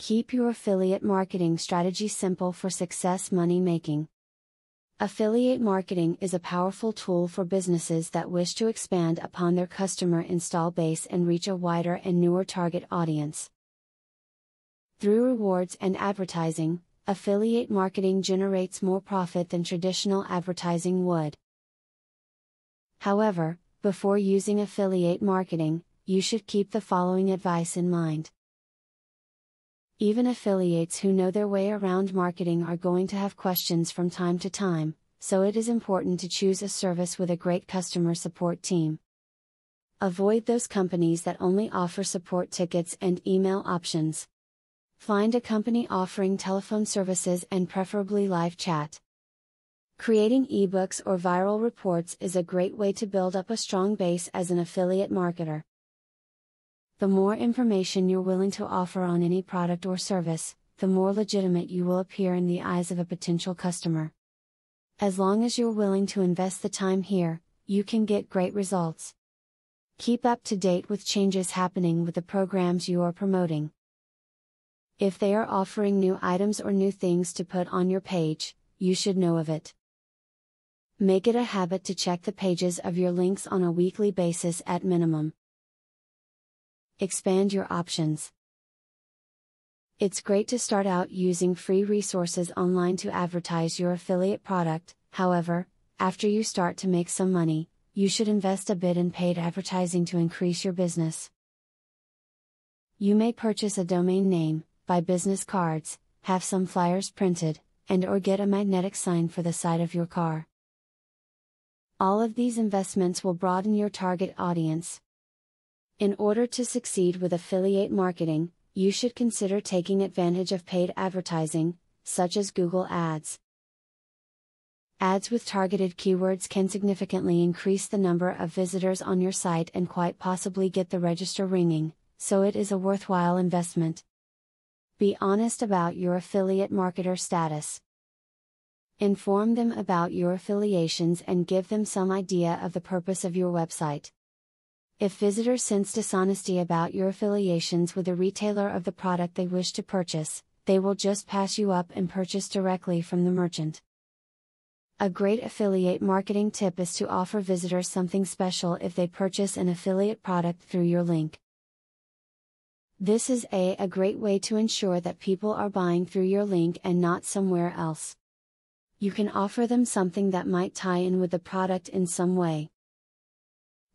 Keep your affiliate marketing strategy simple for success money making. Affiliate marketing is a powerful tool for businesses that wish to expand upon their customer install base and reach a wider and newer target audience. Through rewards and advertising, affiliate marketing generates more profit than traditional advertising would. However, before using affiliate marketing, you should keep the following advice in mind. Even affiliates who know their way around marketing are going to have questions from time to time, so it is important to choose a service with a great customer support team. Avoid those companies that only offer support tickets and email options. Find a company offering telephone services and preferably live chat. Creating ebooks or viral reports is a great way to build up a strong base as an affiliate marketer. The more information you're willing to offer on any product or service, the more legitimate you will appear in the eyes of a potential customer. As long as you're willing to invest the time here, you can get great results. Keep up to date with changes happening with the programs you are promoting. If they are offering new items or new things to put on your page, you should know of it. Make it a habit to check the pages of your links on a weekly basis at minimum. Expand your options. It's great to start out using free resources online to advertise your affiliate product, however, after you start to make some money, you should invest a bit in paid advertising to increase your business. You may purchase a domain name, buy business cards, have some flyers printed, and/or get a magnetic sign for the side of your car. All of these investments will broaden your target audience. In order to succeed with affiliate marketing, you should consider taking advantage of paid advertising, such as Google Ads. Ads with targeted keywords can significantly increase the number of visitors on your site and quite possibly get the register ringing, so it is a worthwhile investment. Be honest about your affiliate marketer status. Inform them about your affiliations and give them some idea of the purpose of your website. If visitors sense dishonesty about your affiliations with the retailer of the product they wish to purchase, they will just pass you up and purchase directly from the merchant. A great affiliate marketing tip is to offer visitors something special if they purchase an affiliate product through your link. This is a great way to ensure that people are buying through your link and not somewhere else. You can offer them something that might tie in with the product in some way.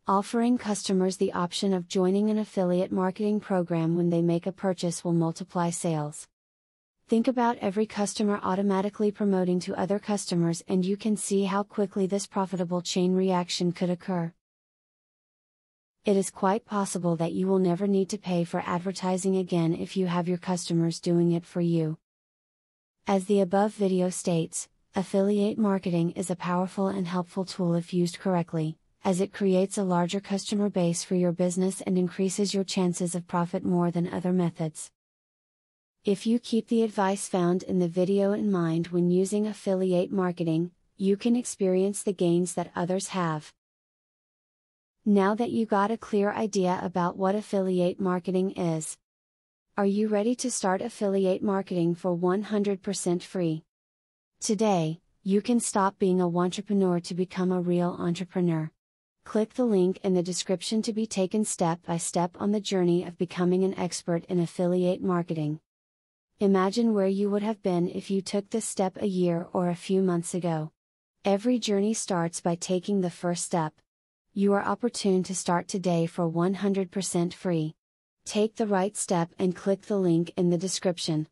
Offering customers the option of joining an affiliate marketing program when they make a purchase will multiply sales. Think about every customer automatically promoting to other customers and you can see how quickly this profitable chain reaction could occur. It is quite possible that you will never need to pay for advertising again if you have your customers doing it for you. As the above video states, affiliate marketing is a powerful and helpful tool if used correctly, as it creates a larger customer base for your business and increases your chances of profit more than other methods. If you keep the advice found in the video in mind when using affiliate marketing, you can experience the gains that others have. Now that you got a clear idea about what affiliate marketing is, are you ready to start affiliate marketing for 100% free? Today, you can stop being a wantrepreneur to become a real entrepreneur. Click the link in the description to be taken step by step on the journey of becoming an expert in affiliate marketing. Imagine where you would have been if you took this step a year or a few months ago. Every journey starts by taking the first step. You are opportune to start today for 100% free. Take the right step and click the link in the description.